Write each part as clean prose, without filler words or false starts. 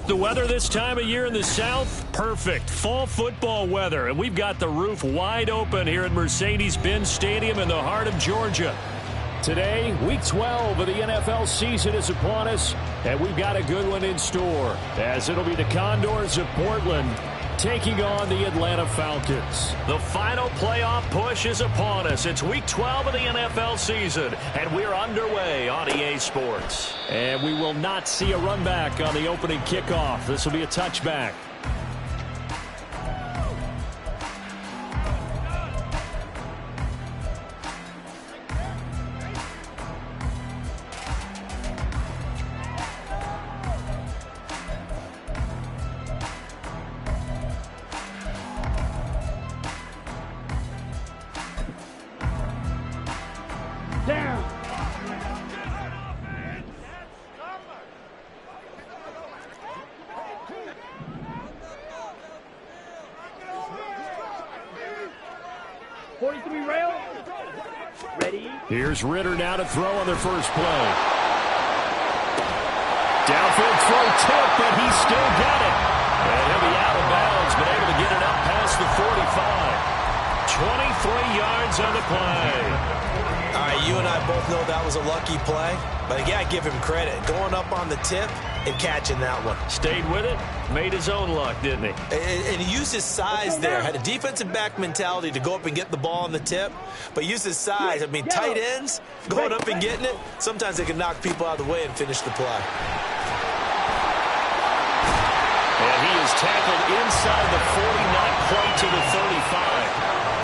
The weather this time of year in the South, perfect. Fall football weather, and we've got the roof wide open here at Mercedes-Benz Stadium in the heart of Georgia. Today, Week 12 of the NFL season is upon us, and we've got a good one in store, as it'll be the Condors of Portland taking on the Atlanta Falcons. The final playoff push is upon us. It's Week 12 of the NFL season, and we're underway on EA Sports. And we will not see a run back on the opening kickoff. This will be a touchback. Here's Ritter now to throw on their first play. Downfield throw tip, but he still got it. And he'll be out of bounds, but able to get it up past the 45. 23 yards on the play. All right, you and I both know that was a lucky play, but I got to give him credit. Going up on the tip and catching that one. Stayed with it, made his own luck, didn't he? And he used his size there. Had a defensive back mentality to go up and get the ball on the tip, but used his size. I mean, tight ends going up and getting it, sometimes they can knock people out of the way and finish the play. And he is tackled inside the 40, not quite to the 35.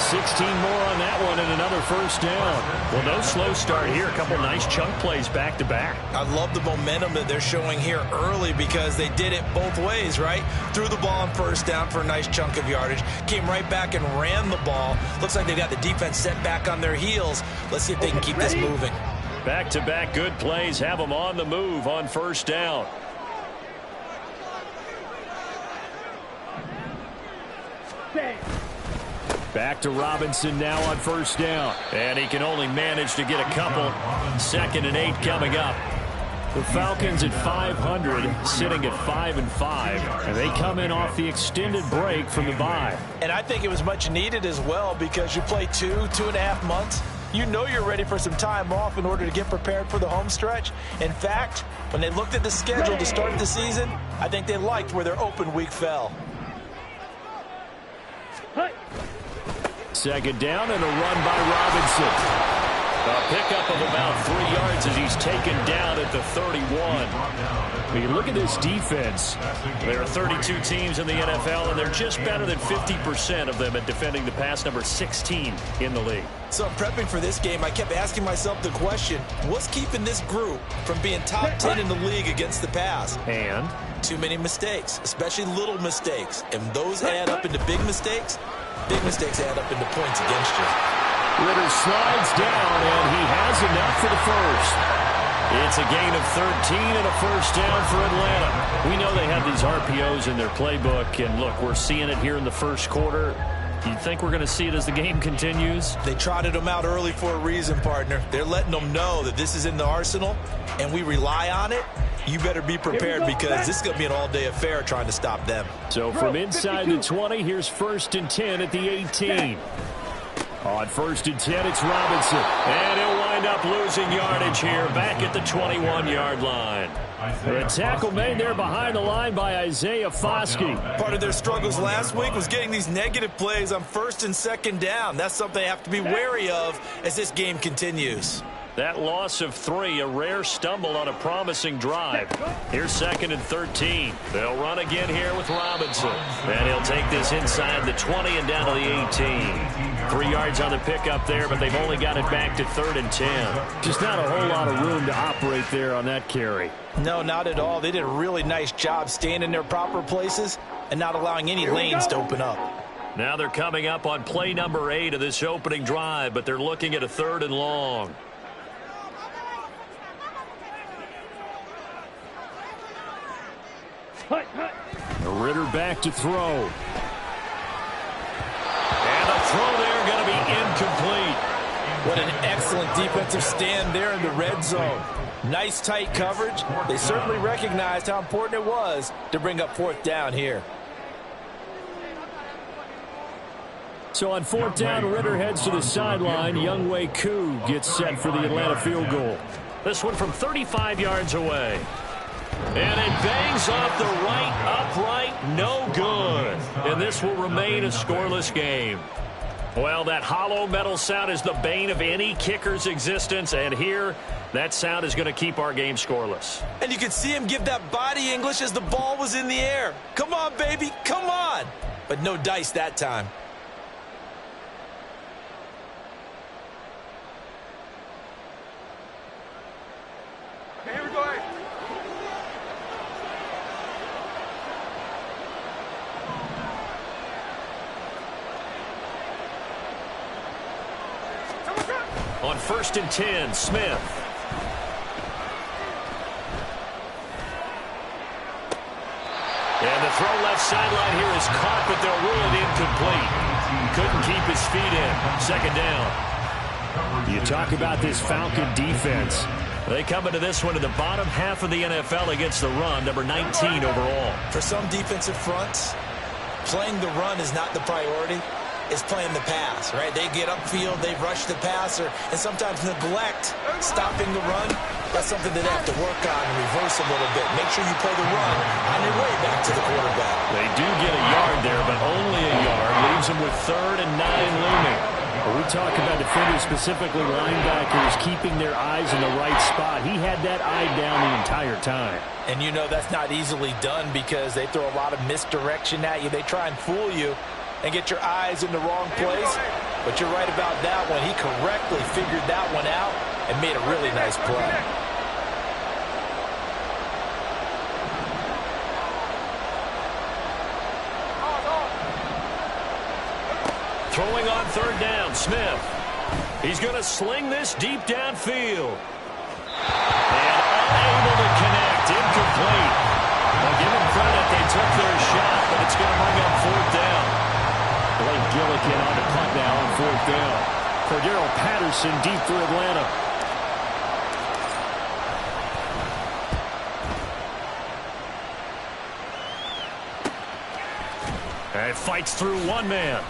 16 more on that one and another first down. Well, no slow start here. A couple nice chunk plays back-to-back. I love the momentum that they're showing here early because they did it both ways, right? Threw the ball on first down for a nice chunk of yardage. Came right back and ran the ball. Looks like they got the defense set back on their heels. Let's see if they can keep this moving. Back-to-back good plays have them on the move on first down. Back to Robinson now on first down. And he can only manage to get a couple. 2nd and 8 coming up. The Falcons at 500, sitting at 5-5. And they come in off the extended break from the bye. And I think it was much needed as well because you play 2.5 months. You know you're ready for some time off in order to get prepared for the home stretch. In fact, when they looked at the schedule to start the season, I think they liked where their open week fell. 2nd down and a run by Robinson. A pickup of about 3 yards as he's taken down at the 31. When you look at this defense, there are 32 teams in the NFL, and they're just better than 50% of them at defending the pass, number 16 in the league. So prepping for this game, I kept asking myself the question, what's keeping this group from being top 10 in the league against the pass? And? Too many mistakes, especially little mistakes. And those add up into big mistakes. Big mistakes add up into points against you. Ritter slides down, and he has enough for the first. It's a gain of 13 and a first down for Atlanta. We know they have these RPOs in their playbook, and look, we're seeing it here in the first quarter. You think we're going to see it as the game continues? They trotted them out early for a reason, partner. They're letting them know that this is in the arsenal, and we rely on it. You better be prepared because this is going to be an all-day affair trying to stop them. So from inside the 20, here's 1st and 10 at the 18. On 1st and 10, it's Robinson. And he'll wind up losing yardage here back at the 21-yard line. The tackle made there behind the line by Isaiah Foskey. Part of their struggles last week was getting these negative plays on 1st and 2nd down. That's something they have to be wary of as this game continues. That loss of 3, a rare stumble on a promising drive. Here's 2nd and 13. They'll run again here with Robinson. And he'll take this inside the 20 and down to the 18. 3 yards on the pickup there, but they've only got it back to 3rd and 10. Just not a whole lot of room to operate there on that carry. No, not at all. They did a really nice job staying in their proper places and not allowing any lanes to open up. Now they're coming up on play number 8 of this opening drive, but they're looking at a 3rd and long. Ritter back to throw. And the throw there going to be incomplete. What an excellent defensive stand there in the red zone. Nice tight coverage. They certainly recognized how important it was to bring up 4th down here. So on 4th down, Ritter heads to the sideline. Younghoe Koo gets set for the Atlanta field goal. This one from 35 yards away. And it bangs off the right upright. No good. And this will remain a scoreless game. Well, that hollow metal sound is the bane of any kicker's existence. And here, that sound is going to keep our game scoreless. And you could see him give that body English as the ball was in the air. Come on, baby. Come on. But no dice that time. Here we go. On 1st and 10, Smith. And the throw left sideline here is caught, but they'll rule it incomplete. Couldn't keep his feet in. 2nd down. You talk about this Falcon defense. They come into this one in the bottom half of the NFL against the run, number 19 overall. For some defensive fronts, playing the run is not the priority. It's playing the pass, right? They get upfield, they rush the passer, and sometimes neglect stopping the run. That's something that they have to work on and reverse a little bit. Make sure you play the run on your way back to the quarterback. They do get a yard there, but only a yard. Leaves them with 3rd and 9 looming. When we talk about defenders, specifically linebackers, keeping their eyes in the right spot, he had that eye down the entire time. And you know that's not easily done because they throw a lot of misdirection at you. They try and fool you and get your eyes in the wrong place. But you're right about that one. He correctly figured that one out and made a really nice play. Throwing on 3rd down, Smith. He's going to sling this deep downfield. And unable to connect. Incomplete. Now give them credit. They took their shot, but it's going to bring up 4th down. Blake Gillikin on the punt now on 4th down. Cordero Patterson deep for Atlanta. And fights through one man.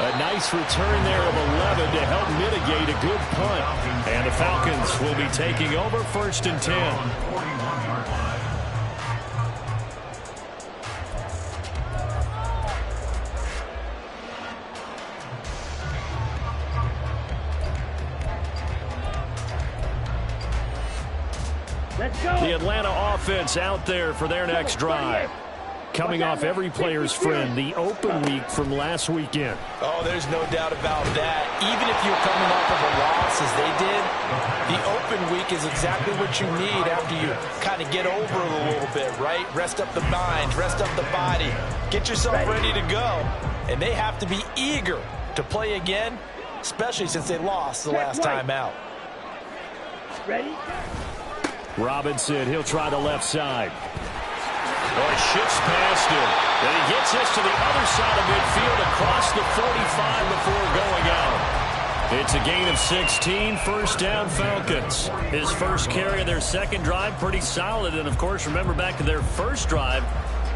A nice return there of 11 to help mitigate a good punt. And the Falcons will be taking over 1st and 10. The Atlanta offense out there for their next drive. Coming off every player's friend, the open week from last weekend. Oh, there's no doubt about that. Even if you're coming off of a loss as they did, the open week is exactly what you need after you kind of get over it a little bit, right? Rest up the mind, rest up the body, get yourself ready to go. And they have to be eager to play again, especially since they lost the last time out. Ready? Robinson, he'll try the left side. Oh, he shifts past him. And he gets this to the other side of midfield across the 45 before going out. It's a gain of 16, 1st down Falcons. His first carry of their second drive, pretty solid. And, of course, remember back to their first drive,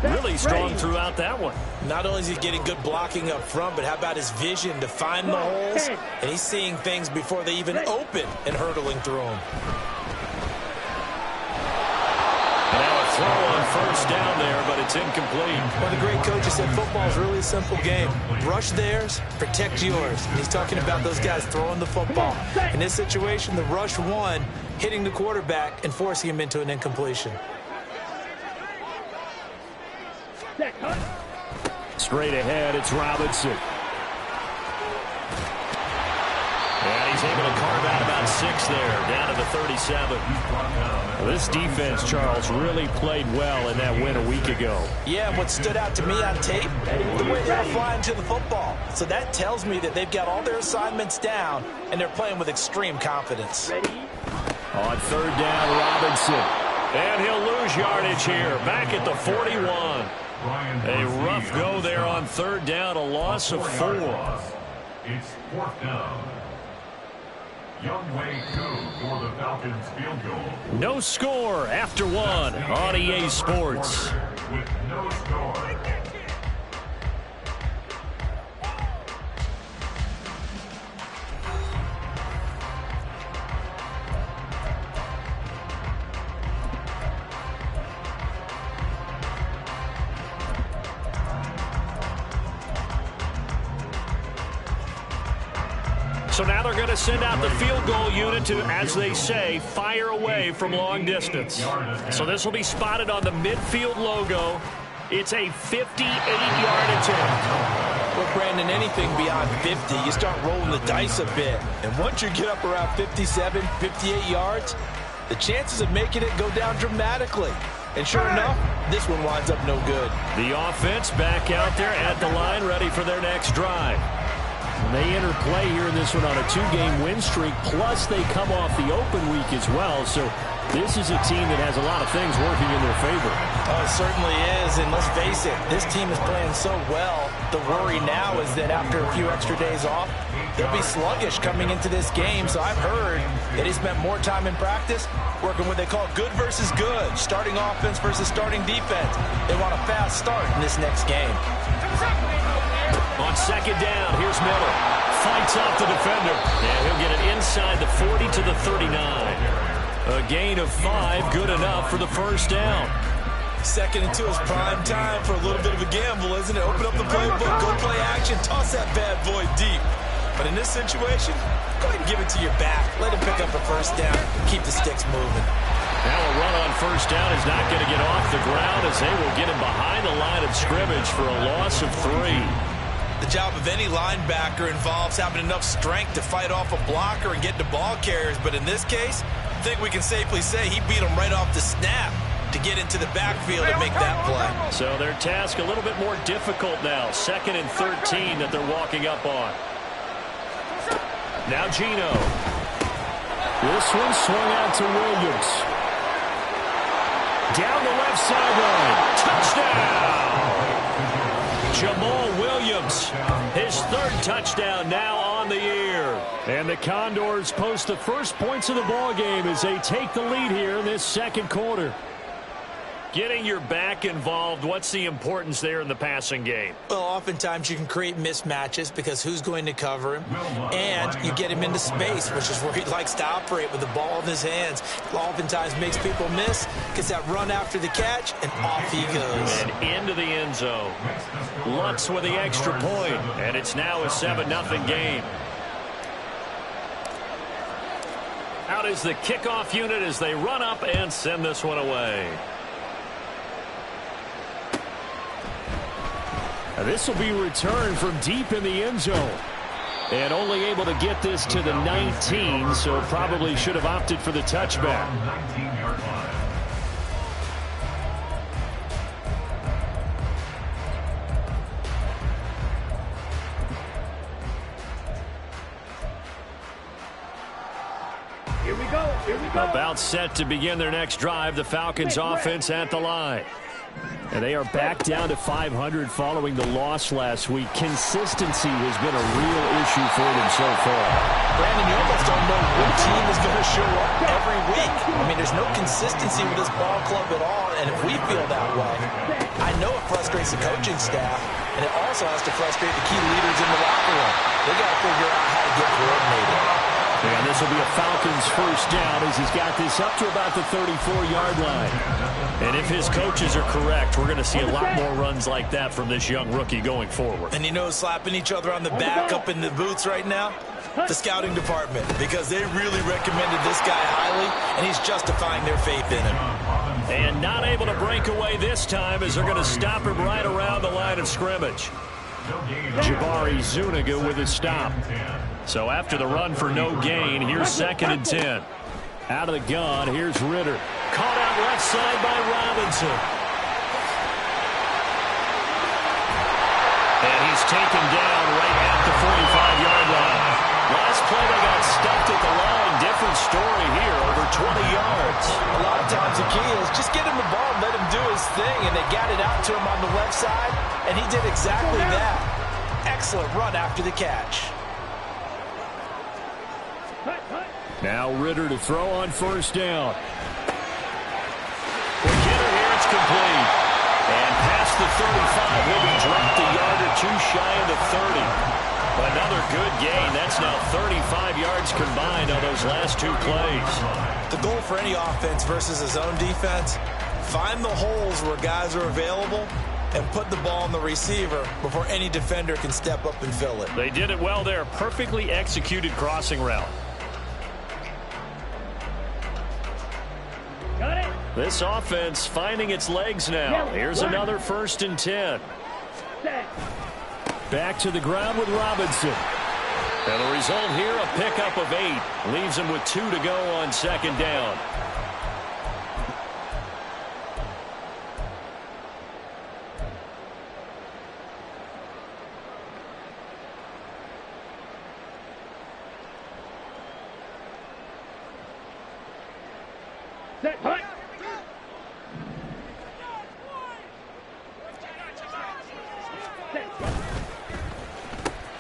really strong throughout that one. Not only is he getting good blocking up front, but how about his vision to find the holes? And he's seeing things before they even open and hurtling through them. Throw on 1st down there, but it's incomplete. One of the great coaches said football is really a simple game. Rush theirs, protect yours. And he's talking about those guys throwing the football. In this situation, the rush one, hitting the quarterback and forcing him into an incompletion. Straight ahead, it's Robinson. And he's able to carve out about 6 there, down to the 37. This defense, Charles, really played well in that win a week ago. Yeah, and what stood out to me on tape, the way they were flying to the football. So that tells me that they've got all their assignments down, and they're playing with extreme confidence. Ready? On third down, Robinson. And he'll lose yardage here, back at the 41. A rough go there on third down, a loss of 4. It's fourth down. Youngway 2 for the Falcons field goal. No score after 1 on EA Sports. With no score. So now they're going to send out the field goal unit to, as they say, fire away from long distance. So this will be spotted on the midfield logo. It's a 58-yard attempt. Well, Brandon, anything beyond 50, you start rolling the dice a bit. And once you get up around 57, 58 yards, the chances of making it go down dramatically. And sure enough, this one winds up no good. The offense back out there at the line, ready for their next drive. And they enter play here in this one on a 2-game win streak, plus they come off the open week as well. So this is a team that has a lot of things working in their favor. Oh, it certainly is, and let's face it, this team is playing so well. The worry now is that after a few extra days off, they'll be sluggish coming into this game. So I've heard that he spent more time in practice working what they call good versus good, starting offense versus starting defense. They want a fast start in this next game. On second down, here's Miller. Fights off the defender. And he'll get it inside the 40 to the 39. A gain of 5, good enough for the first down. Second and 2 is prime time for a little bit of a gamble, isn't it? Open up the playbook, go play action, toss that bad boy deep. But in this situation, go ahead and give it to your back. Let him pick up a first down. Keep the sticks moving. Now a run on first down is not going to get off the ground as they will get him behind the line of scrimmage for a loss of 3. The job of any linebacker involves having enough strength to fight off a blocker and get to ball carriers. But in this case, I think we can safely say he beat him right off the snap to get into the backfield and make that play. So their task a little bit more difficult now. 2nd and 13 that they're walking up on. Now Geno. This one swung out to Williams. Down the left sideline. Touchdown! Jamal Williams, his 3rd touchdown now on the year. And the Condors post the first points of the ball game as they take the lead here in this second quarter. Getting your back involved, what's the importance there in the passing game? Well, oftentimes you can create mismatches because who's going to cover him? And you get him into space, which is where he likes to operate with the ball in his hands. Oftentimes makes people miss, gets that run after the catch, and off he goes. And into the end zone. Lutz with the extra point, and it's now a 7-0 game. Out is the kickoff unit as they run up and send this one away. This will be returned from deep in the end zone. And only able to get this to the 19, so probably should have opted for the touchback. 19-yard line. Here we go. Here we go. About set to begin their next drive. The Falcons offense at the line. And they are back down to 500 following the loss last week. Consistency has been a real issue for them so far. Brandon, you almost don't know what team is going to show up every week. I mean, there's no consistency with this ball club at all, and if we feel that way, I know it frustrates the coaching staff, and it also has to frustrate the key leaders in the locker room. They got to figure out how to get coordinated. And this will be a Falcons first down as he's got this up to about the 34-yard line. And if his coaches are correct, we're going to see a lot more runs like that from this young rookie going forward. And you know, slapping each other on the back up in the booths right now? The scouting department, because they really recommended this guy highly, and he's justifying their faith in him. And not able to break away this time as they're going to stop him right around the line of scrimmage. Jabari Zuniga with a stop. So after the run for no gain, here's 2nd and 10. Out of the gun, here's Ritter. Caught out left side by Robinson. And he's taken down right at the 45-yard line. Last play they got stuffed at the line. Different story here, over 20 yards. A lot of times the key is just get him the ball and let him do his thing, and they got it out to him on the left side, and he did exactly that. Excellent run after the catch. Now Ritter to throw on first down. For Kidder here, it's complete. And past the 35, he'll be dropped a yard or two shy of the 30. Another good gain. That's now 35 yards combined on those last two plays. The goal for any offense versus a zone defense, find the holes where guys are available and put the ball on the receiver before any defender can step up and fill it. They did it well there. Perfectly executed crossing route. Got it. This offense finding its legs now. Here's another 1st and 10. Set. Back to the ground with Robinson. And the result here, a pickup of 8. Leaves him with 2 to go on second down. Set. Hunt.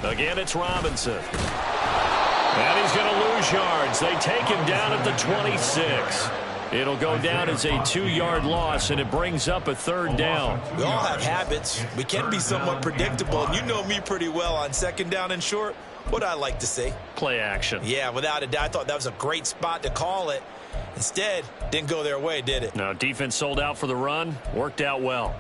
Again, it's Robinson. And he's going to lose yards. They take him down at the 26. It'll go down as a 2-yard loss, and it brings up a 3rd down. We all have habits. We can be somewhat predictable, and you know me pretty well on 2nd down and short. What I like to see. Play action. Yeah, without a doubt. I thought that was a great spot to call it. Instead, didn't go their way, did it? No, defense sold out for the run. Worked out well.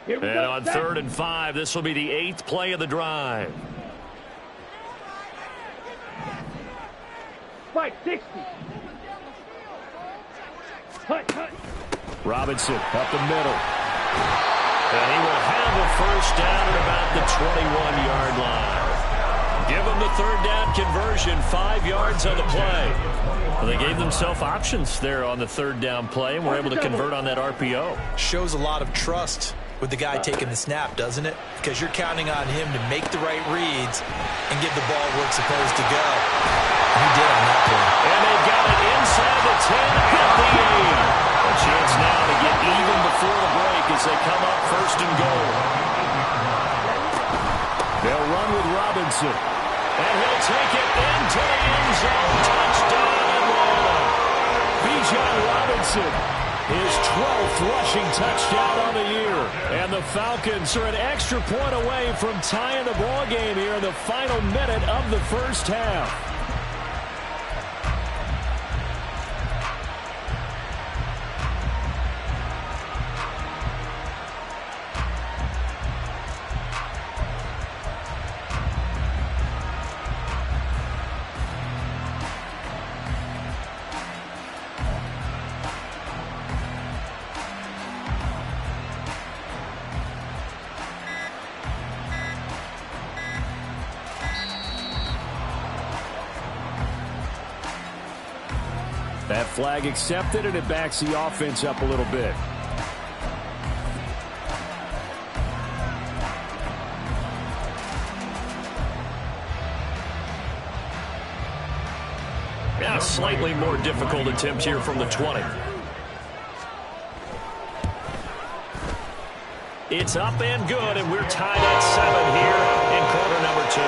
Here we And go. on Set. 3rd and 5, this will be the 8th play of the drive. Spike 60. Hunt. Hunt. Robinson up the middle. And he will have a 1st down at about the 21-yard line. Give them the 3rd down conversion, 5 yards on the play. Well, they gave themselves options there on the 3rd down play, and were able to convert on that RPO. Shows a lot of trust with the guy taking the snap, doesn't it? Because you're counting on him to make the right reads and give the ball where it's supposed to go. And he did on that play. And they've got it inside the 10 at the 8. A chance now to get even before the break as they come up 1st and goal. They'll run with Robinson. And he'll take it into the end zone. Touchdown. Bijan Robinson. His 12th rushing touchdown on the year. And the Falcons are an extra point away from tying the ball game here in the final minute of the 1st half. That flag accepted, and it backs the offense up a little bit. Yeah, slightly more difficult attempt here from the 20. It's up and good, and we're tied at 7 here in quarter number 2.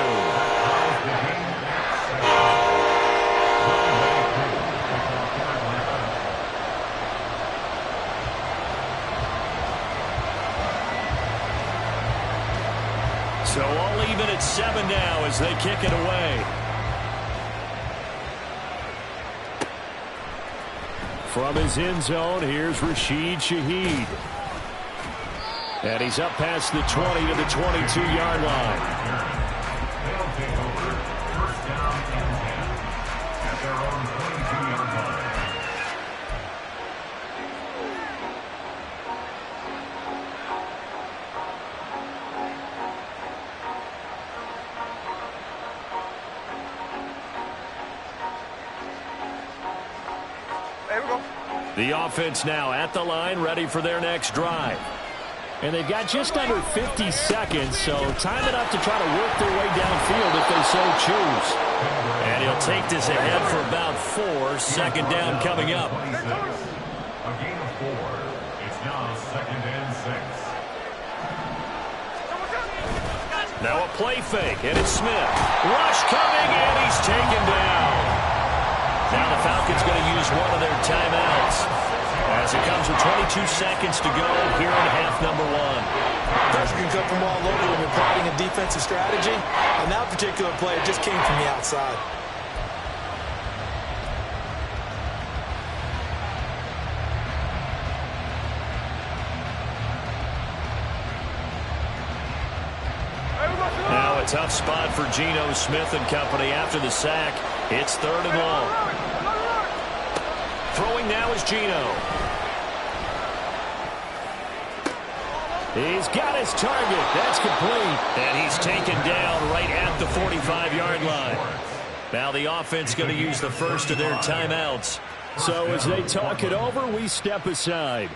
So all even at 7 now as they kick it away. From his end zone, here's Rashid Shaheed. And he's up past the 20 to the 22-yard line. They'll take over 1st down and 10 at their own 22-yard line. The offense now at the line, ready for their next drive. And they've got just under 50 seconds, so time enough to try to work their way downfield if they so choose. And he'll take this ahead for about 4. Second down coming up. A gain of 4. It's now 2nd and 6. Now a play fake, and it's Smith. Rush coming, and he's taken down. Now the Falcons going to use one of their timeouts as it comes with 22 seconds to go here in half number 1. Pressure can come from all over when you're plotting a defensive strategy. And that particular play just came from the outside. Now a tough spot for Geno Smith and company after the sack. It's 3rd and long. Throwing now is Geno. He's got his target. That's complete. And he's taken down right at the 45-yard line. Now the offense going to use the first of their timeouts. So as they talk it over, we step aside.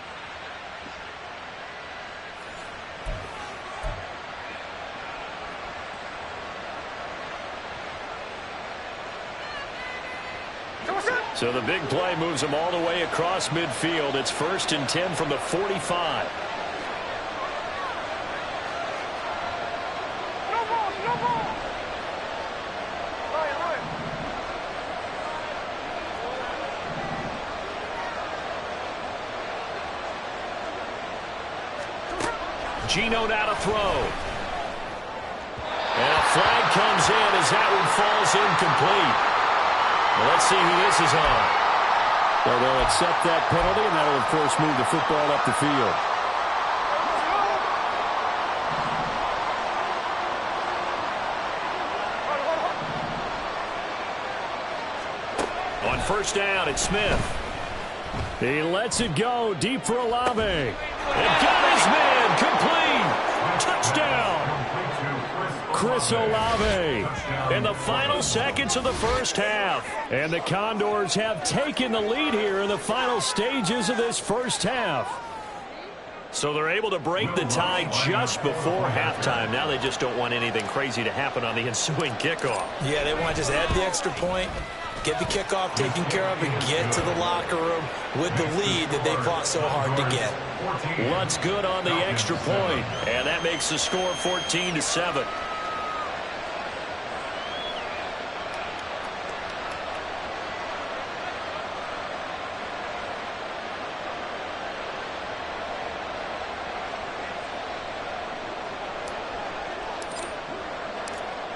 So the big play moves them all the way across midfield. It's 1st and 10 from the 45. Geno now to throw. And a flag comes in as that one falls incomplete. Well, let's see who this is on. Well, they'll accept that penalty, and that'll, of course, move the football up the field. On 1st down, it's Smith. He lets it go deep for Olave. And got his man complete. Touchdown. Chris Olave. In the final seconds of the first half. And the Condors have taken the lead here in the final stages of this first half. So they're able to break the tie just before halftime. Now they just don't want anything crazy to happen on the ensuing kickoff. Yeah, they want to just add the extra point, get the kickoff taken care of, and get to the locker room with the lead that they fought so hard to get. What's good on the extra point? And that makes the score 14-7.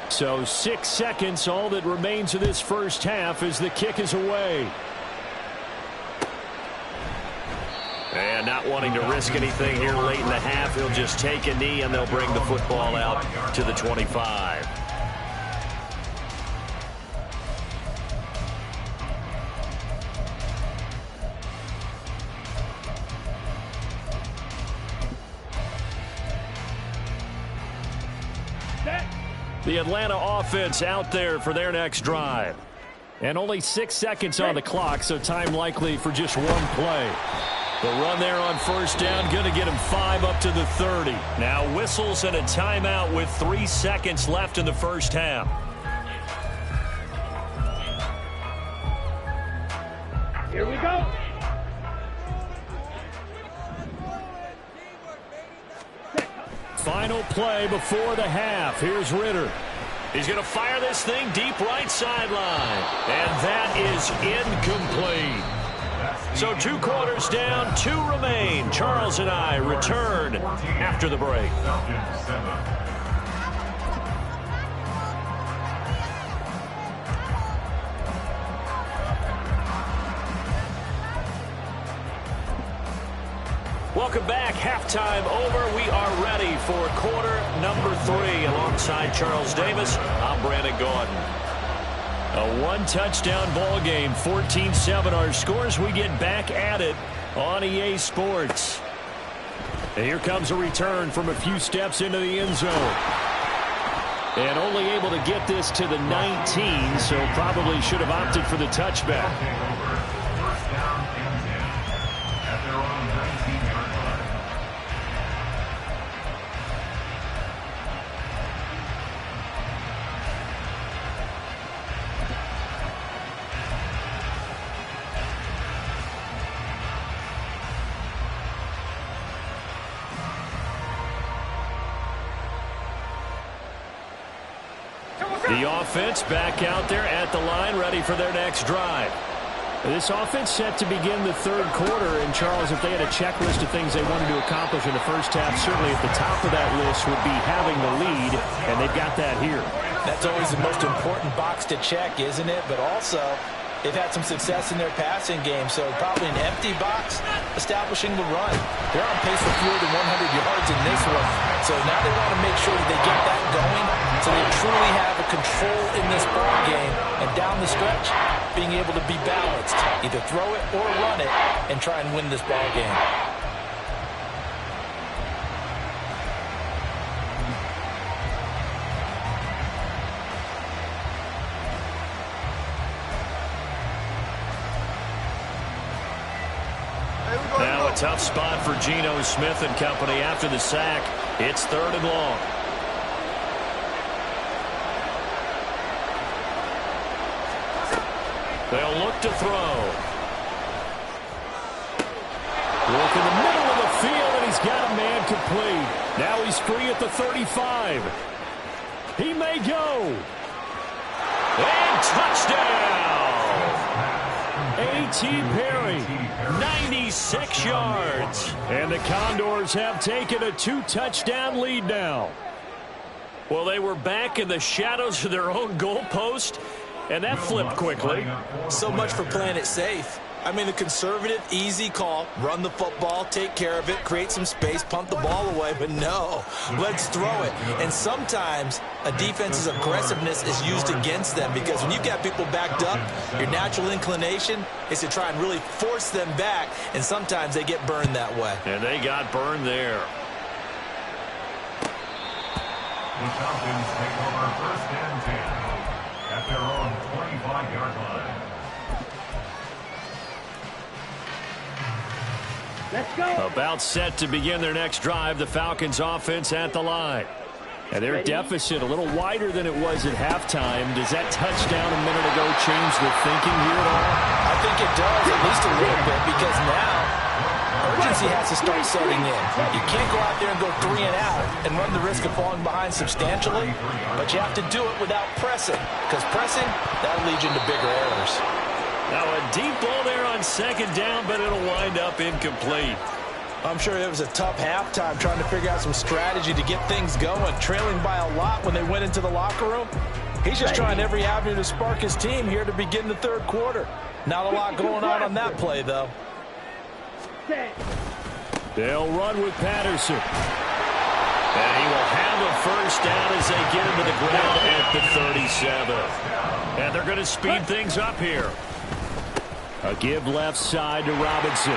So 6 seconds, all that remains of this first half as the kick is away. And not wanting to risk anything here late in the half, he'll just take a knee and they'll bring the football out to the 25. The Atlanta offense out there for their next drive. And only 6 seconds on the clock, so time likely for just one play. The run there on 1st down, going to get him 5 up to the 30. Now whistles and a timeout with 3 seconds left in the first half. Here we go. Final play before the half. Here's Ritter. He's going to fire this thing deep right sideline. And that is incomplete. So 2 quarters down, 2 remain. Charles and I return after the break. Welcome back. Halftime over. We are ready for quarter number 3. Alongside Charles Davis, I'm Brandon Gaudin. A 1-touchdown ball game, 14-7 our scores. We get back at it on EA Sports. And here comes a return from a few steps into the end zone. And only able to get this to the 19, so probably should have opted for the touchback. The offense back out there at the line, ready for their next drive. This offense set to begin the third quarter. And, Charles, if they had a checklist of things they wanted to accomplish in the first half, certainly at the top of that list would be having the lead, and they've got that here. That's always the most important box to check, isn't it? But also, they've had some success in their passing game, so probably an empty box establishing the run. They're on pace for fewer than 100 yards in this one, so now they want to make sure that they get that going so they truly have a control in this ball game. And down the stretch, being able to be balanced, either throw it or run it, and try and win this ball game. Now a tough spot for Geno Smith and company after the sack. It's 3rd and long. They'll look to throw. Look in the middle of the field, and he's got a man complete. Now he's free at the 35. He may go. And touchdown! A.T. Perry, 96 yards. And the Condors have taken a 2-touchdown lead now. Well, they were back in the shadows of their own goalpost, and that flipped quickly. So much for playing it safe. I mean, the conservative, easy call, run the football, take care of it, create some space, punt the ball away, but no, let's throw it. And sometimes a defense's aggressiveness is used against them because when you've got people backed up, your natural inclination is to try and really force them back, and sometimes they get burned that way. And they got burned there. The Falcons take over 1st and 10 at their own 25-yard line. Let's go. About set to begin their next drive, the Falcons offense at the line. And their deficit a little wider than it was at halftime. Does that touchdown a minute ago change the thinking here at all? I think it does, at least a little bit, because now urgency has to start setting in. You can't go out there and go 3 and out and run the risk of falling behind substantially, but you have to do it without pressing, because pressing, that'll lead you into bigger errors. Now a deep ball there on 2nd down, but it'll wind up incomplete. I'm sure it was a tough halftime trying to figure out some strategy to get things going, trailing by a lot when they went into the locker room. He's just trying every avenue to spark his team here to begin the 3rd quarter. Not a lot going on that play, though. They'll run with Patterson. And he will have a 1st down as they get him to the ground at the 37. And they're going to speed things up here. A give left side to Robinson.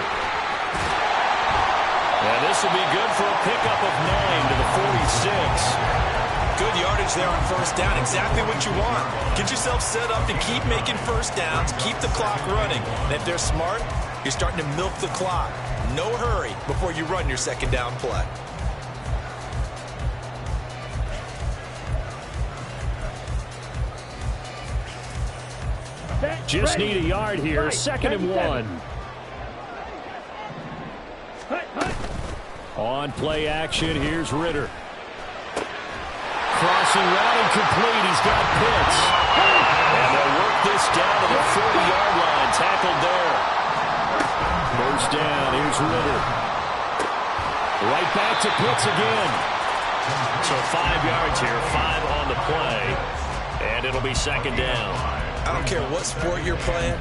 And this will be good for a pickup of 9 to the 46. Good yardage there on 1st down. Exactly what you want. Get yourself set up to keep making 1st downs, keep the clock running. And if they're smart, you're starting to milk the clock. No hurry before you run your 2nd down play. Just need a yard here. 2nd and 1. On play action, here's Ritter. Crossing route incomplete. He's got Pitts. And they'll work this down to the 40-yard line. Tackled there. 1st down, here's Ritter. Right back to Pitts again. So 5 yards here, 5 on the play. And it'll be 2nd down. I don't care what sport you're playing.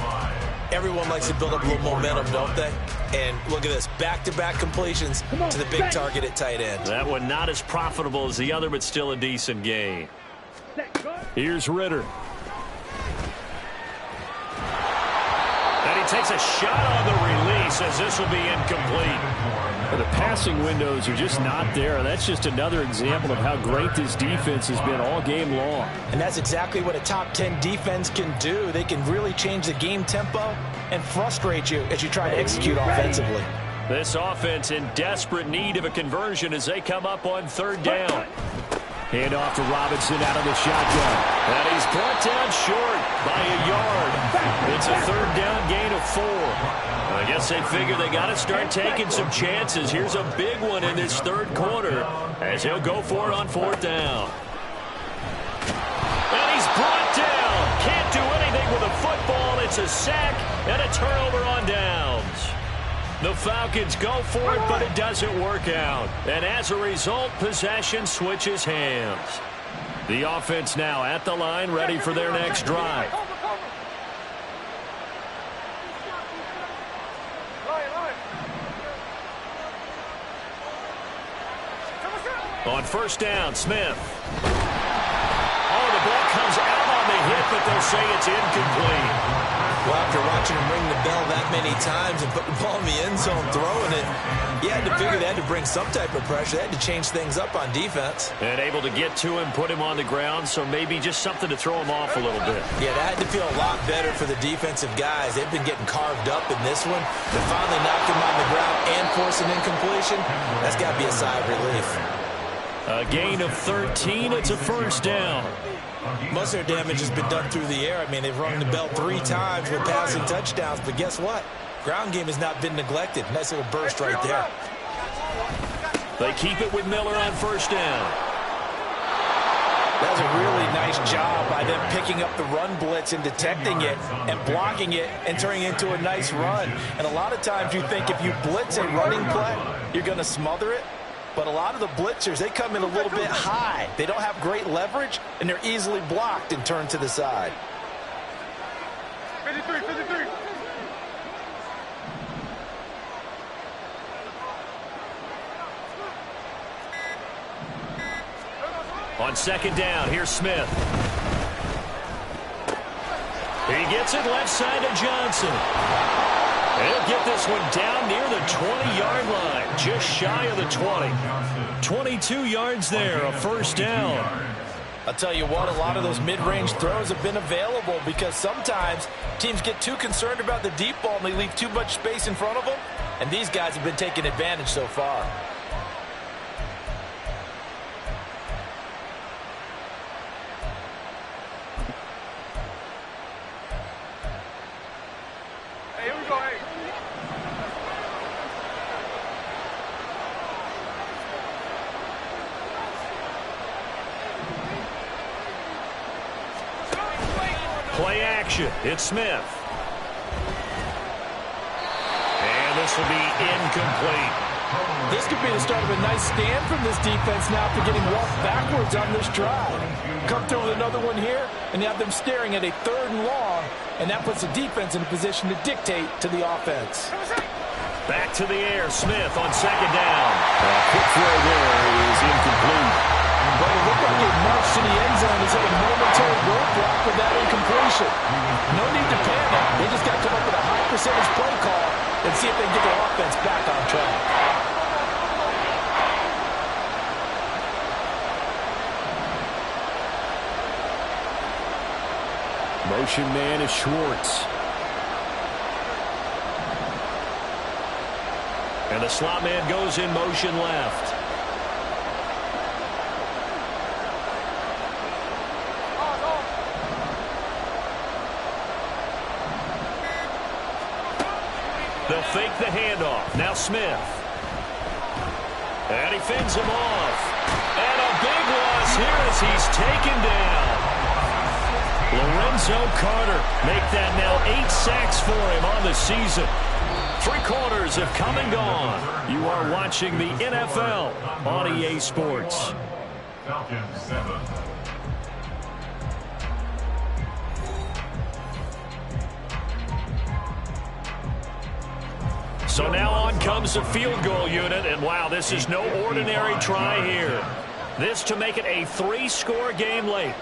Everyone likes to build up a little momentum, don't they? And look at this, back-to-back completions to the big target at tight end. That one not as profitable as the other, but still a decent gain. Here's Ritter. And he takes a shot on the release as this will be incomplete. The passing windows are just not there. That's just another example of how great this defense has been all game long. And that's exactly what a top 10 defense can do. They can really change the game tempo and frustrate you as you try to execute offensively. This offense in desperate need of a conversion as they come up on 3rd down. Hand off to Robinson out of the shotgun. And he's brought down short by a yard. It's a 3rd down gain of 4. I guess they figure they got to start taking some chances. Here's a big one in this 3rd quarter as he'll go for it on 4th down. And he's There's a sack and a turnover on downs. The Falcons go for it, but it doesn't work out. And as a result, possession switches hands. The offense now at the line, ready for their next drive. On first down, Smith. Oh, the ball comes out on the hit, but they'll say it's incomplete. Well, after watching him ring the bell that many times and put the ball in the end zone throwing it, you had to figure they had to bring some type of pressure. They had to change things up on defense. And able to get to him, put him on the ground, so maybe just something to throw him off a little bit. Yeah, that had to feel a lot better for the defensive guys. They've been getting carved up in this one. To finally knock him on the ground and force an incompletion, that's got to be a sigh of relief. A gain of 13. It's a first down. Most of their damage has been done through the air. I mean, they've rung the bell 3 times with passing touchdowns, but guess what? Ground game has not been neglected. Nice little burst right there. They keep it with Miller on first down. That was a really nice job by them picking up the run blitz and detecting it and blocking it and turning it into a nice run. And a lot of times you think if you blitz a running play, you're going to smother it. But a lot of the blitzers, they come in a little bit high. They don't have great leverage, and they're easily blocked and turned to the side. 53, 53. On second down, here's Smith. He gets it left side to Johnson. He'll get this one down near the 20-yard line, just shy of the 20. 22 yards there, a first down. I'll tell you what, a lot of those mid-range throws have been available because sometimes teams get too concerned about the deep ball and they leave too much space in front of them, and these guys have been taking advantage so far. Hey, here we go, hey. Play action. It's Smith. And this will be incomplete. This could be the start of a nice stand from this defense now for getting walked backwards on this drive. Come through with another one here, and you have them staring at a 3rd and long, and that puts the defense in a position to dictate to the offense. Back to the air. Smith on second down. Quick throw there is incomplete. But it looked like it marched to the end zone as a momentary roadblock with that incompletion. No need to panic. They just got to come up with a high percentage play call and see if they can get their offense back on track. Motion man is Schwartz. And the slot man goes in motion left. They'll fake the handoff. Now Smith. And he fends him off. And a big loss here as he's taken down. Lorenzo Carter make that now 8 sacks for him on the season. 3 quarters have come and gone. You are watching the NFL on EA Sports. Falcons 7. So now on comes the field goal unit, and wow, this is no ordinary try here. This to make it a 3-score game late.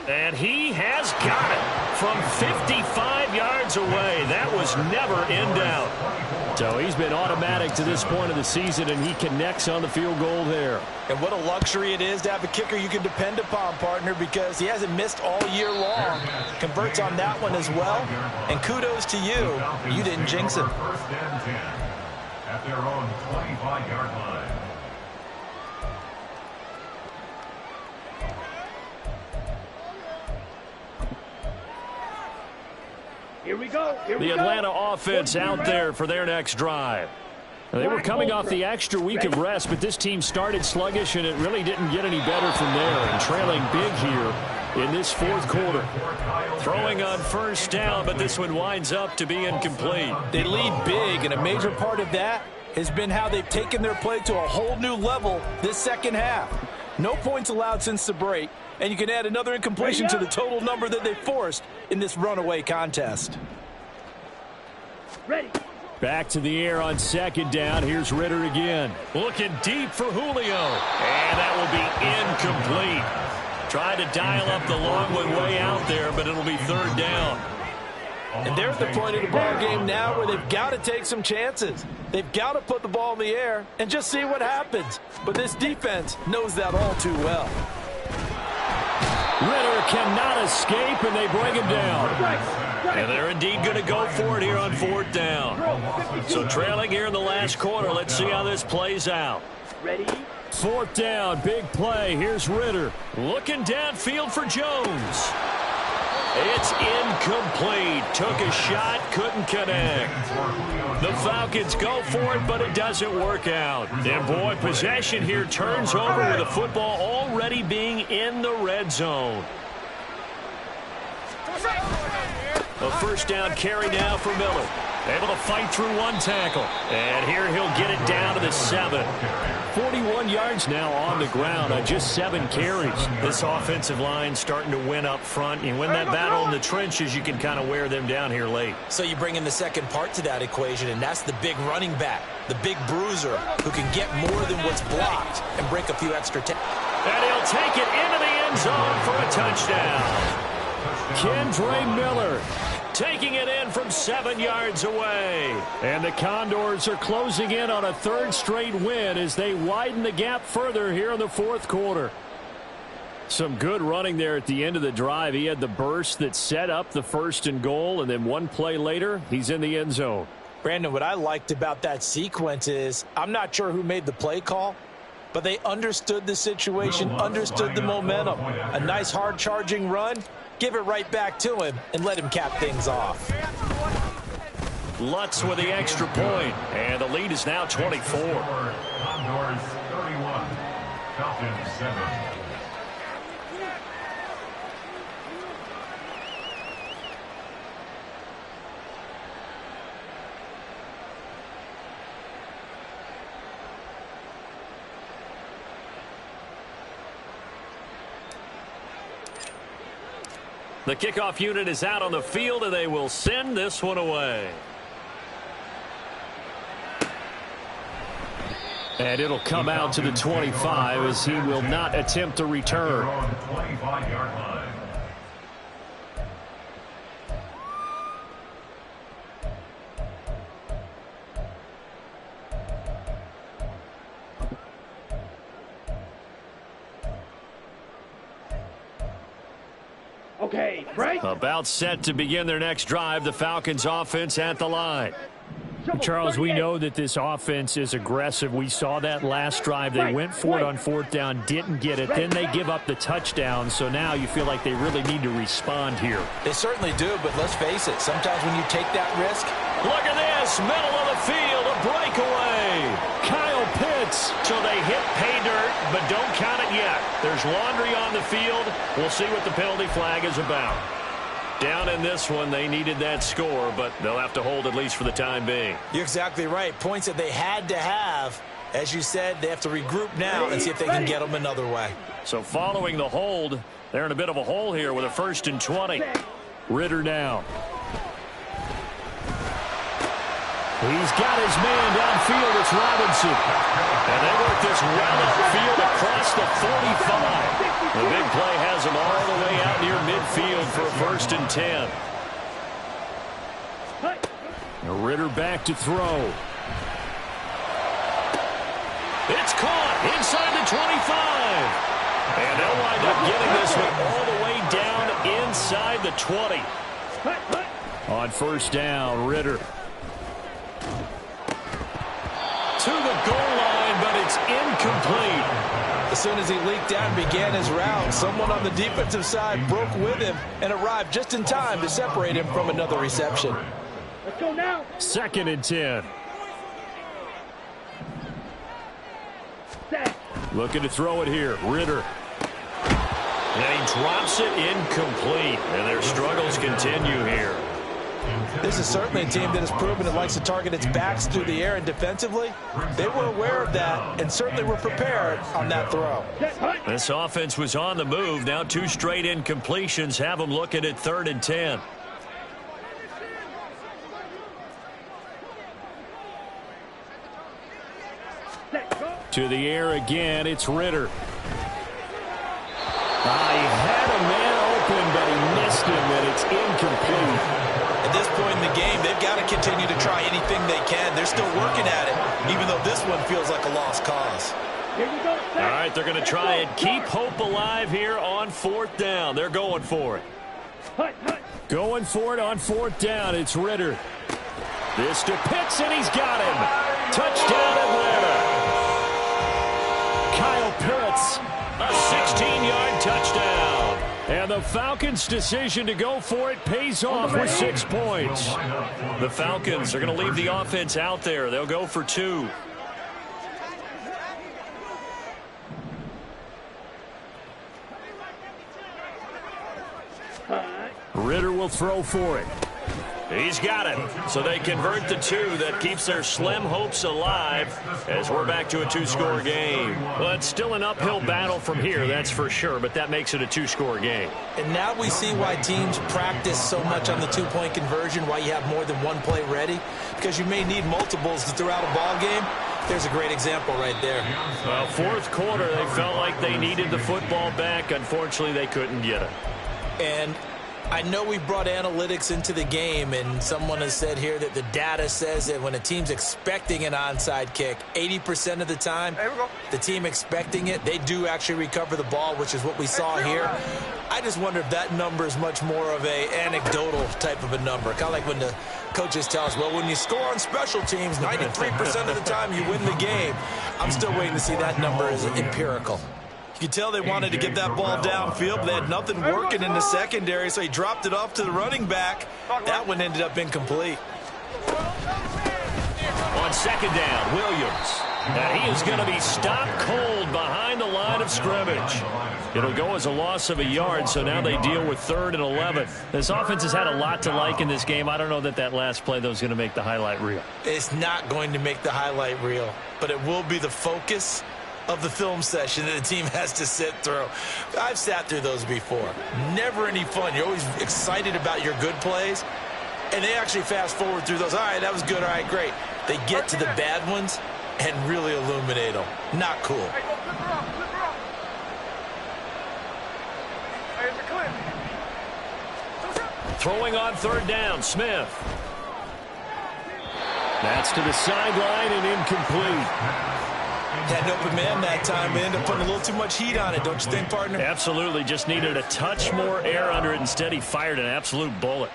And he has got it from 55 yards away. That was never in doubt. So he's been automatic to this point of the season, and he connects on the field goal there. And what a luxury it is to have a kicker you can depend upon, partner, because he hasn't missed all year long. Converts on that one as well. And kudos to you. You didn't jinx him. First and 10 at their own 25-yard line. Here we go. Here we The go. Atlanta offense out there for their next drive. They were coming off the extra week of rest, but this team started sluggish, and it really didn't get any better from there. And trailing big here in this fourth quarter. Throwing on first down, but this one winds up to be incomplete. They lead big, and a major part of that has been how they've taken their play to a whole new level this second half. No points allowed since the break, and you can add another incompletion to the total number that they forced in this runaway contest. Ready. Back to the air on second down. Here's Ritter again. Looking deep for Julio. And that will be incomplete. Tried to dial up the long one way out there, but it'll be third down. And they're at the point of the ball game now where they've got to take some chances. They've got to put the ball in the air and just see what happens. But this defense knows that all too well. Ritter cannot escape, and they bring him down. And they're indeed going to go for it here on fourth down. So trailing here in the last quarter. Let's see how this plays out. Ready. Fourth down, big play. Here's Ritter. Looking downfield for Jones. It's incomplete. Took a shot, couldn't connect. The Falcons go for it, but it doesn't work out. And boy, possession here turns over with the football already being in the red zone. A first down carry now for Miller. Able to fight through one tackle. And here he'll get it down to the 7. 41 yards now on the ground on just 7 carries. This offensive line starting to win up front. You win that battle in the trenches, you can kind of wear them down here late. So you bring in the second part to that equation, and that's the big running back, the big bruiser, who can get more than what's blocked and break a few extra tackles. And he'll take it into the end zone for a touchdown. Kendre Miller taking it in from 7 yards away. And the Condors are closing in on a third straight win as they widen the gap further here in the fourth quarter. Some good running there at the end of the drive. He had the burst that set up the first and goal, and then one play later, he's in the end zone. Brandon, what I liked about that sequence is I'm not sure who made the play call, but they understood the situation, understood the momentum. A nice hard-charging run. Give it right back to him and let him cap things off. Lutz with the extra point, and the lead is now 24. Condors 31, Falcons 7. The kickoff unit is out on the field, and they will send this one away. And it'll come out to the 25 as he will not attempt to return. On the 25-yard line. Okay, right. About set to begin their next drive. The Falcons offense at the line. Charles, we know that this offense is aggressive. We saw that last drive. They went for it on fourth down, didn't get it. Then they give up the touchdown. So now you feel like they really need to respond here. They certainly do, but let's face it. Sometimes when you take that risk. Look at this. Middle of the field. A breakaway. Kyle Pitts. So they hit pay dirt, but don't count it yet. There's laundry on the field. We'll see what the penalty flag is about. Down in this one, they needed that score, but they'll have to hold at least for the time being. You're exactly right. Points that they had to have. As you said, they have to regroup now and see if they can get them another way. So following the hold, they're in a bit of a hole here with a 1st and 20. Ritter now. He's got his man downfield. It's Robinson. And they work this well upfield across the 45. The big play has him all the way out near midfield for a 1st and 10. Ritter back to throw. It's caught inside the 25. And they'll wind up getting this one all the way down inside the 20. On first down, Ritter. To the goal line, but it's incomplete. As soon as he leaked out and began his route, someone on the defensive side broke with him and arrived just in time to separate him from another reception. Let's go now. 2nd and 10. Looking to throw it here. Ritter. And he drops it incomplete. And their struggles continue here. This is certainly a team that has proven it likes to target its backs through the air, and defensively, they were aware of that and certainly were prepared on that throw. This offense was on the move. Now 2 straight incompletions have them looking at 3rd and 10. To the air again, it's Ritter. He had a man open, but he missed him, and it's incomplete. At this point in the game, they've got to continue to try anything they can. They're still working at it, even though this one feels like a lost cause. All right, they're going to try and keep hope alive here on 4th down. They're going for it. Going for it on 4th down. It's Ritter. This to Pitts, and he's got him. Touchdown, Atlanta. Kyle Pitts, a 16-yard touchdown. And the Falcons' decision to go for it pays off with 6 points. The Falcons are going to leave the offense out there. They'll go for 2. Ritter will throw for it. He's got it. So they convert the 2. That keeps their slim hopes alive as we're back to a 2-score game. Well, it's still an uphill battle from here, that's for sure, but that makes it a 2-score game. And now we see why teams practice so much on the 2-point conversion, why you have more than one play ready, because you may need multiples throughout a ball game. There's a great example right there. Well, 4th quarter, they felt like they needed the football back. Unfortunately, they couldn't get it. And I know we brought analytics into the game, and someone has said here that the data says that when a team's expecting an onside kick, 80% of the time, the team expecting it, they do actually recover the ball, which is what we saw here. I just wonder if that number is much more of a anecdotal type of a number. Kind of like when the coaches tell us, well, when you score on special teams, 93% of the time you win the game. I'm still waiting to see that number as empirical. You could tell they wanted to get that ball downfield, but they had nothing working in the secondary, so he dropped it off to the running back. That one ended up incomplete. On 2nd down, Williams. And he is going to be stopped cold behind the line of scrimmage. It'll go as a loss of a yard, so now they deal with 3rd and 11. This offense has had a lot to like in this game. I don't know that last play, though, is going to make the highlight reel. It's not going to make the highlight reel, but it will be the focus of the film session that the team has to sit through. I've sat through those before. Never any fun. You're always excited about your good plays, and they actually fast forward through those. All right, that was good. All right, great. They get to the bad ones and really illuminate them. Not cool. Throwing on 3rd down, Smith. That's to the sideline and incomplete. Had an open man that time. They ended up putting a little too much heat on it, don't you think, partner? Absolutely. Just needed a touch more air under it. Instead, he fired an absolute bullet.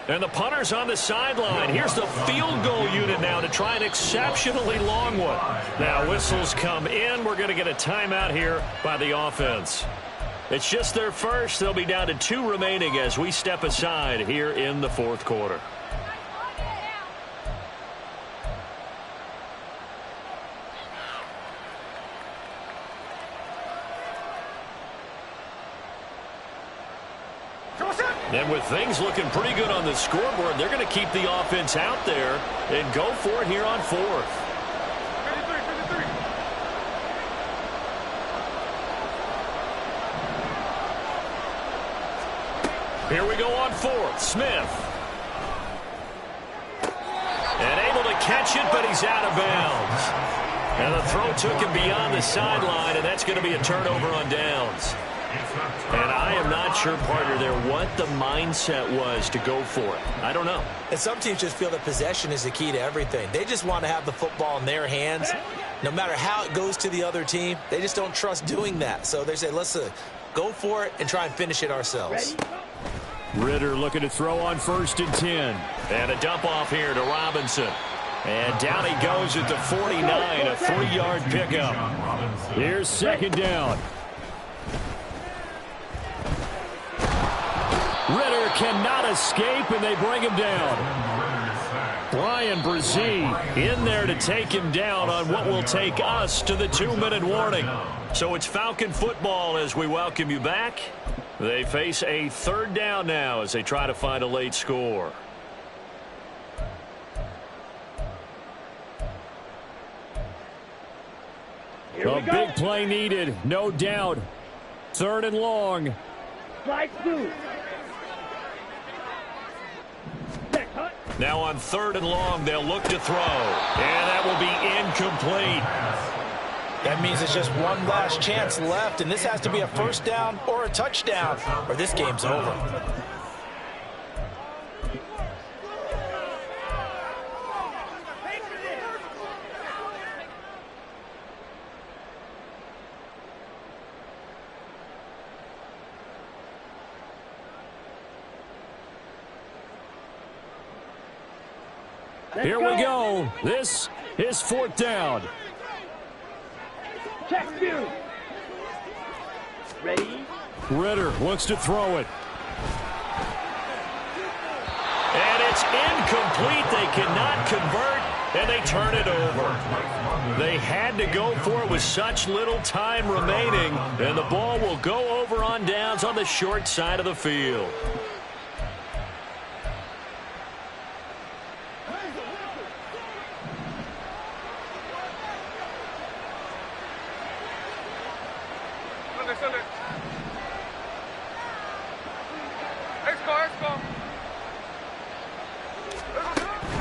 And the punter's on the sideline. Here's the field goal unit now to try an exceptionally long one. Now whistles come in. We're going to get a timeout here by the offense. It's just their first. They'll be down to 2 remaining as we step aside here in the 4th quarter. And with things looking pretty good on the scoreboard, they're going to keep the offense out there and go for it here on 4th. 53. Here we go on 4th. Smith. And able to catch it, but he's out of bounds. And the throw took him beyond the sideline, and that's going to be a turnover on downs. And I am not sure, partner, there what the mindset was to go for it. I don't know. And some teams just feel that possession is the key to everything. They just want to have the football in their hands. No matter how it goes to the other team, they just don't trust doing that. So they say, let's go for it and try and finish it ourselves. Ritter looking to throw on 1st and 10. And a dump off here to Robinson. And down he goes at the 49, a 3-yard pickup. Here's 2nd down. Ritter cannot escape, and they bring him down. Bryan Bresee in there to take him down on what will take us to the 2-minute warning. So it's Falcon football as we welcome you back. They face a 3rd down now as they try to find a late score. A big play needed, no doubt. 3rd and long. Now on 3rd and long, they'll look to throw. And that will be incomplete. That means it's just one last chance left, and this has to be a 1st down or a touchdown, or this game's over. Here we go. This is 4th down. Check you. Ready? Ritter wants to throw it. And it's incomplete. They cannot convert, and they turn it over. They had to go for it with such little time remaining, and the ball will go over on downs on the short side of the field.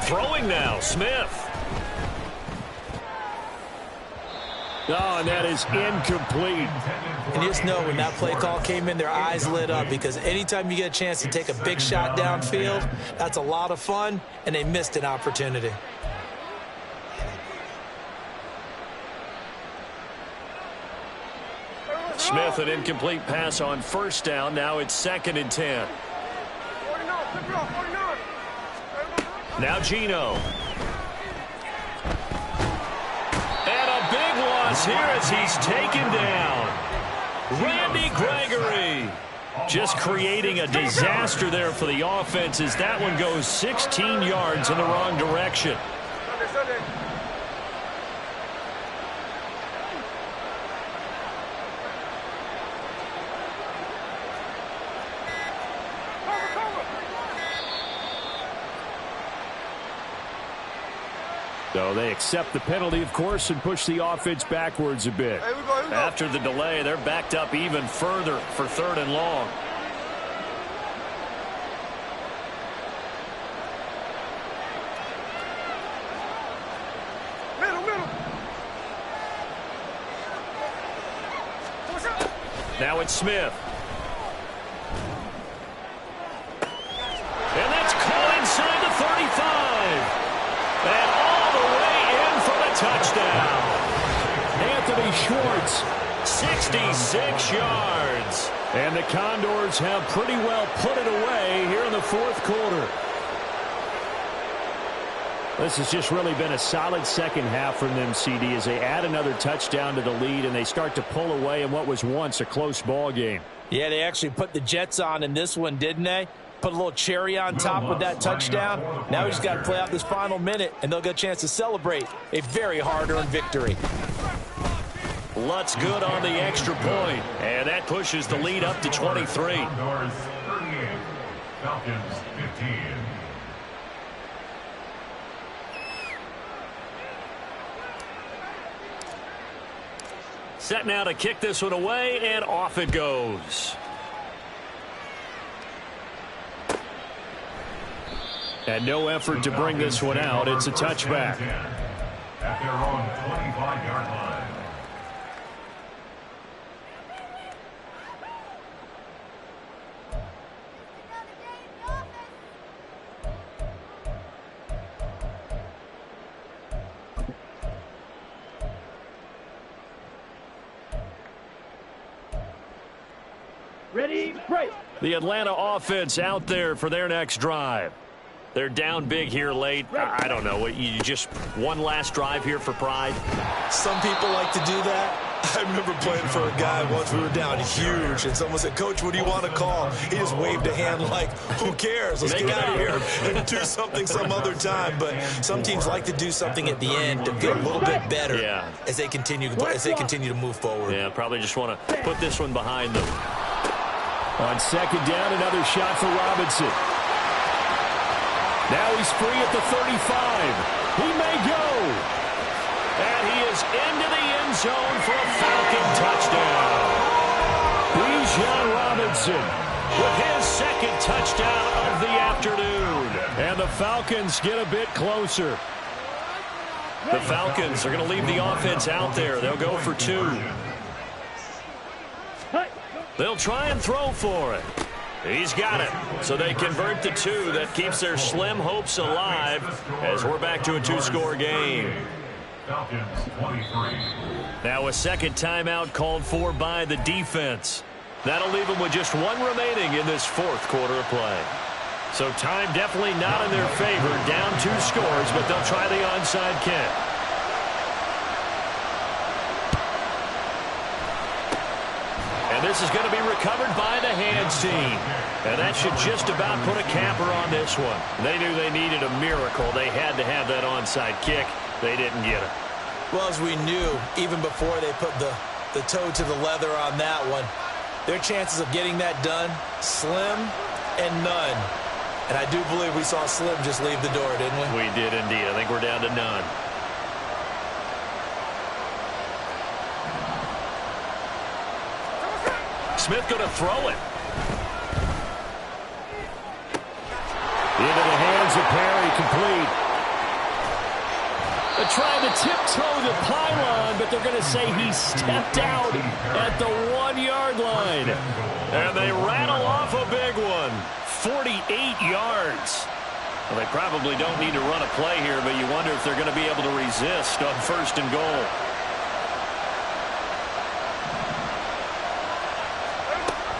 Throwing now, Smith. Oh, and that is incomplete. And you just know when that play call came in, their eyes lit up, because anytime you get a chance to take a big shot downfield, that's a lot of fun, and they missed an opportunity. Smith, an incomplete pass on 1st down. Now it's 2nd and 10. Now Geno. And a big loss here as he's taken down. Randy Gregory just creating a disaster there for the offense as that one goes 16 yards in the wrong direction. So they accept the penalty, of course, and push the offense backwards a bit. Here we go. After the delay, they're backed up even further for 3rd and long. Middle. Now it's Smith. And that's caught inside the 35. And all the way in for the touchdown. Anthony Schwartz, 66 yards. And the Condors have pretty well put it away here in the 4th quarter. This has just really been a solid 2nd half from them, CD, as they add another touchdown to the lead and they start to pull away in what was once a close ball game. Yeah, they actually put the Jets on in this one, didn't they? Put a little cherry on top with that touchdown. Now we just got to play out this final minute, and they'll get a chance to celebrate a very hard-earned victory. Lutz good on the extra point, and that pushes the lead up to 23. Condors 38, Falcons 15. Set now to kick this one away, and off it goes. And no effort to bring this one out. It's a touchback. At their own 25-yard line. Ready, break. The Atlanta offense out there for their next drive. They're down big here late. I don't know. You just one last drive here for pride? Some people like to do that. I remember playing for a guy once. We were down huge, and someone said, "Coach, what do you want to call?" He just waved a hand like, "Who cares? Let's get out of here and do something some other time." But some teams like to do something at the end to feel a little bit better as they continue to move forward. Yeah, probably just want to put this one behind them. On second down, another shot for Robinson. Now he's free at the 35. He may go. And he is into the end zone for a Falcon touchdown. Bijan Robinson with his second touchdown of the afternoon. And the Falcons get a bit closer. The Falcons are going to leave the offense out there. They'll go for 2. They'll try and throw for it. He's got it. So they convert the 2. That keeps their slim hopes alive as we're back to a 2-score game. Falcons 23. Now a second timeout called for by the defense. That'll leave them with just 1 remaining in this fourth quarter of play. So time definitely not in their favor. Down 2 scores, but they'll try the onside kick. And this is going to be recovered by the hands team. And that should just about put a capper on this one. They knew they needed a miracle. They had to have that onside kick. They didn't get it. Well, as we knew, even before they put the toe to the leather on that one, their chances of getting that done, slim and none. And I do believe we saw Slim just leave the door, didn't we? We did indeed. I think we're down to none. Smith going to throw it. Into the hands of Perry, complete. They're trying to tiptoe the pylon, but they're going to say he stepped out at the 1-yard line. And they rattle off a big one. 48 yards. Well, they probably don't need to run a play here, but you wonder if they're going to be able to resist on 1st and goal.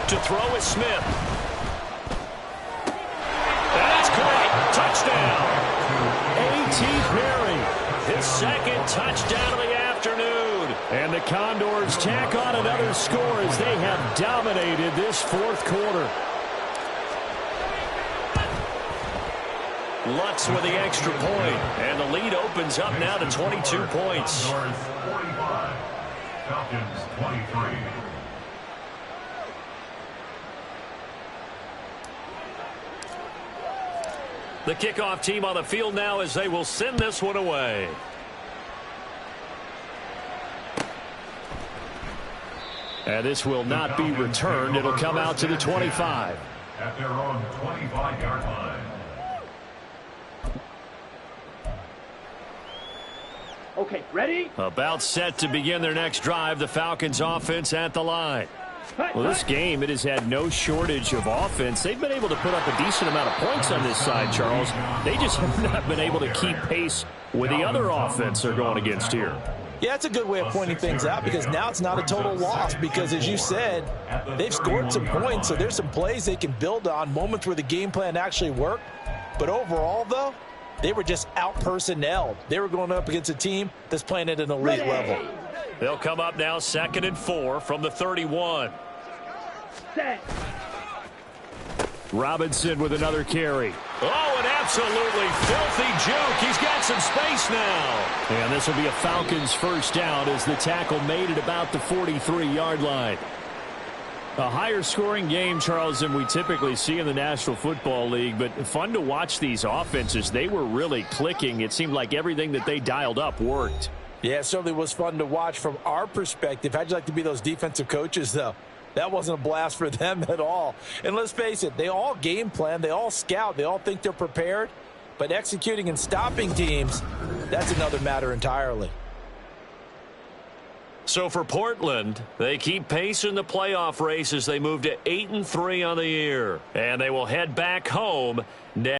To throw is Smith. That's caught. Touchdown. A.T. Perry, his second touchdown of the afternoon. And the Condors tack on another score as they have dominated this fourth quarter. Lutz with the extra point, and the lead opens up now to 22 points. 45, Falcons 23. The kickoff team on the field now as they will send this one away. And this will not be returned. It'll come out to the 25. At their own 25-yard line. Okay, ready? About set to begin their next drive. The Falcons offense at the line. Well, this game, it has had no shortage of offense. They've been able to put up a decent amount of points on this side, Charles. They just have not been able to keep pace with the other offense they're going against here. Yeah, that's a good way of pointing things out because now it's not a total loss because, as you said, they've scored some points, so there's some plays they can build on, moments where the game plan actually worked. But overall, though, they were just out-personnelled. They were going up against a team that's playing at an elite level. They'll come up now 2nd and 4 from the 31. Set. Robinson with another carry. Oh, an absolutely filthy juke. He's got some space now. And this will be a Falcons first down as the tackle made it about the 43-yard line. A higher scoring game, Charles, than we typically see in the National Football League, but fun to watch these offenses. They were really clicking. It seemed like everything that they dialed up worked. Yeah, it certainly was fun to watch from our perspective. How'd you like to be those defensive coaches, though? That wasn't a blast for them at all. And let's face it, they all game plan, they all scout, they all think they're prepared. But executing and stopping teams, that's another matter entirely. So for Portland, they keep pace in the playoff race as they move to 8-3 on the year. And they will head back home next.